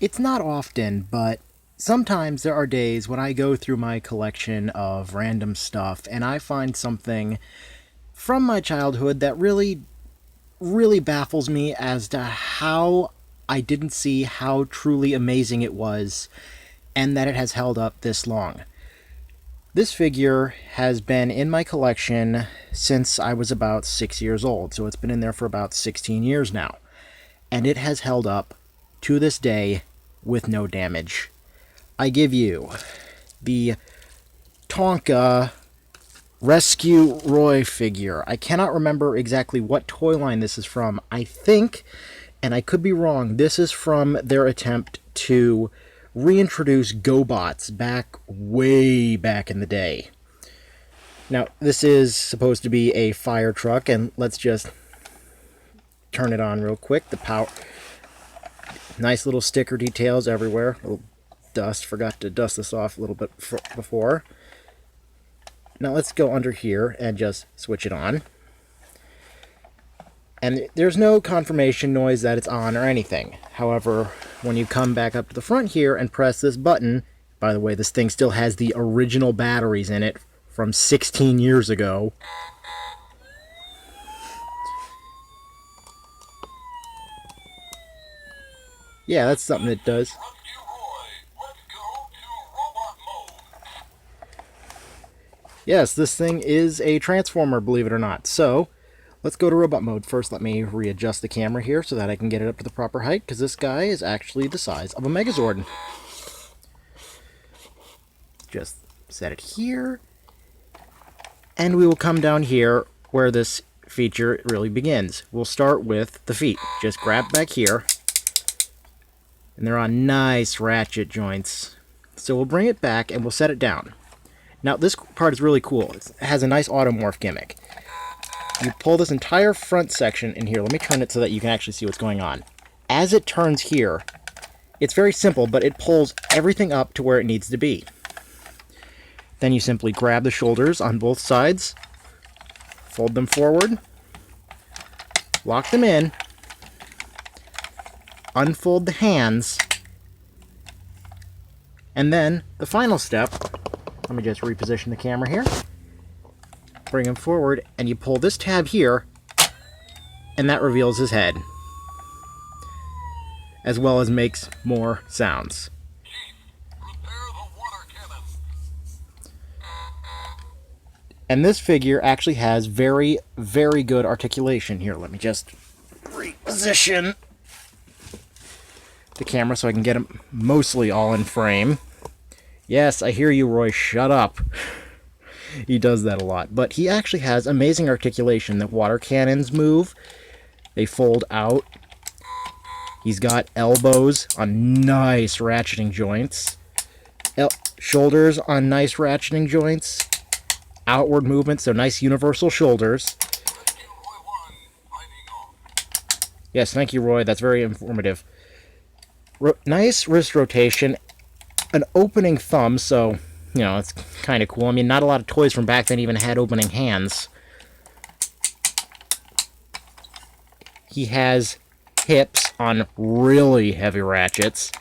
It's not often, but sometimes there are days when I go through my collection of random stuff and I find something from my childhood that really baffles me as to how I didn't see how truly amazing it was and that it has held up this long. This figure has been in my collection since I was about 6 years old, so it's been in there for about 16 years now. And it has held up to this day with no damage. I give you the Tonka Rescue Roy figure. I cannot remember exactly what toy line this is from. I think, and I could be wrong, this is from their attempt to reintroduce GoBots way back in the day. Now, this is supposed to be a fire truck, and let's just turn it on real quick. The power... Nice little sticker details everywhere. A little dust. Forgot to dust this off a little bit before. Now let's go under here and just switch it on. And there's no confirmation noise that it's on or anything. However, when you come back up to the front here and press this button, by the way, this thing still has the original batteries in it from 16 years ago. Yeah, that's something it does. Yes, this thing is a transformer, believe it or not. So, let's go to robot mode. First, let me readjust the camera here so that I can get it up to the proper height, because this guy is actually the size of a Megazord. Just set it here. And we will come down here where this feature really begins. We'll start with the feet. Just grab back here. And they're on nice ratchet joints. So we'll bring it back and we'll set it down. Now this part is really cool. It has a nice automorph gimmick. You pull this entire front section in here. Let me turn it so that you can actually see what's going on. As it turns here, it's very simple, but it pulls everything up to where it needs to be. Then you simply grab the shoulders on both sides, fold them forward, lock them in, unfold the hands, and then the final step, let me just reposition the camera here, bring him forward, and you pull this tab here, and that reveals his head, as well as makes more sounds. And this figure actually has very, very good articulation. Here, let me just reposition the camera so I can get him mostly all in frame. Yes, I hear you, Roy. Shut up. He does that a lot. But he actually has amazing articulation. The water cannons move. They fold out. He's got elbows on nice ratcheting joints. Shoulders on nice ratcheting joints. Outward movement, so nice universal shoulders. Yes, thank you, Roy. That's very informative. Nice wrist rotation. An opening thumb, so, you know, it's kind of cool. I mean, not a lot of toys from back then even had opening hands. He has hips on really heavy ratchets.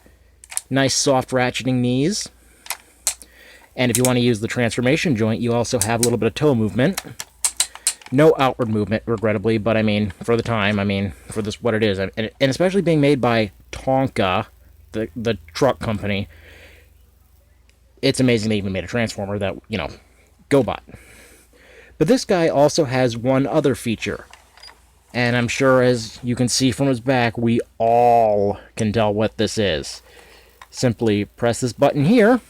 Nice soft ratcheting knees. And if you want to use the transformation joint, you also have a little bit of toe movement. No outward movement, regrettably, but I mean, for the time, I mean, for this, what it is. And especially being made by Tonka, the truck company, it's amazing they even made a transformer that, you know, GoBot. But this guy also has one other feature. And I'm sure, as you can see from his back, we all can tell what this is. Simply press this button here.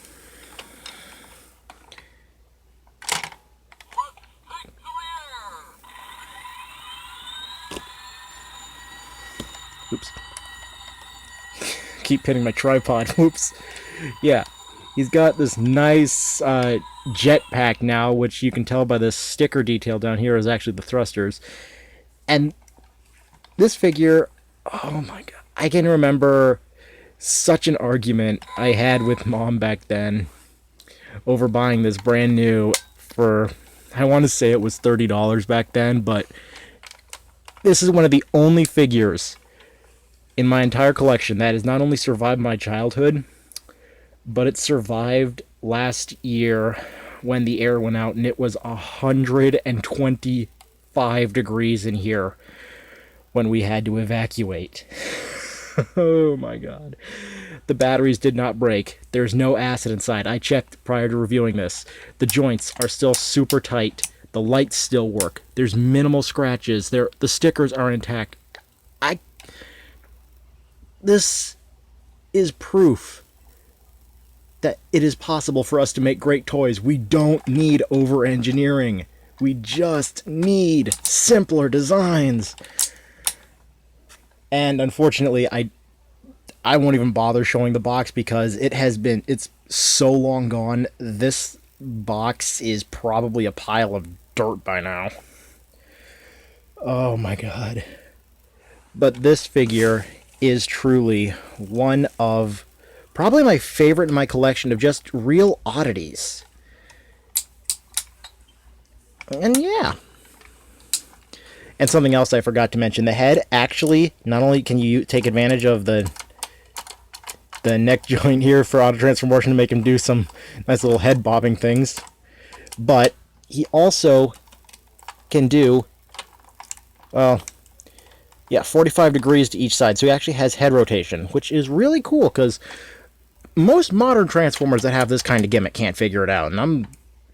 Oops. Keep hitting my tripod. Whoops. Yeah. He's got this nice jetpack now, which you can tell by this sticker detail down here is actually the thrusters. And this figure, oh my god. I can remember such an argument I had with Mom back then over buying this brand new for, I want to say it was $30 back then, but this is one of the only figures in my entire collection that has not only survived my childhood, but it survived last year when the air went out and it was 125 degrees in here when we had to evacuate. Oh my god. The batteries did not break. There's no acid inside. I checked prior to reviewing this. The joints are still super tight. The lights still work. There's minimal scratches. The stickers are intact. This is proof that it is possible for us to make great toys. We don't need over-engineering. We just need simpler designs. And unfortunately, I won't even bother showing the box because it's so long gone. This box is probably a pile of dirt by now. Oh my god. But this figure is truly one of probably my favorite in my collection of just real oddities. And yeah. And something else I forgot to mention, the head actually, not only can you take advantage of the neck joint here for auto transformation to make him do some nice little head bobbing things, but he also can do, well, yeah, 45 degrees to each side. So he actually has head rotation, which is really cool because most modern Transformers that have this kind of gimmick can't figure it out. And I'm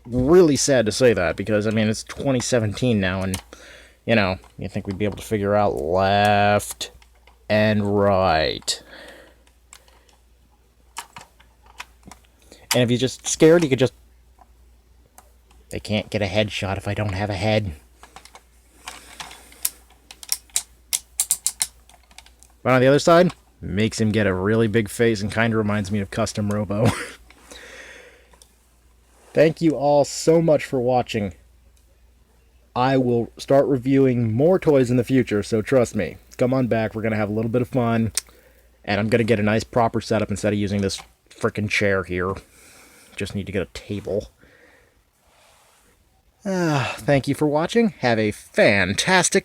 really sad to say that because, I mean, it's 2017 now and, you know, you think we'd be able to figure out left and right. And if you're just scared, you could just... They can't get a headshot if I don't have a head. But on the other side, makes him get a really big face and kind of reminds me of Custom Robo. Thank you all so much for watching. I will start reviewing more toys in the future, so trust me. Come on back, we're going to have a little bit of fun. And I'm going to get a nice proper setup instead of using this frickin' chair here. Just need to get a table. Thank you for watching. Have a fantastic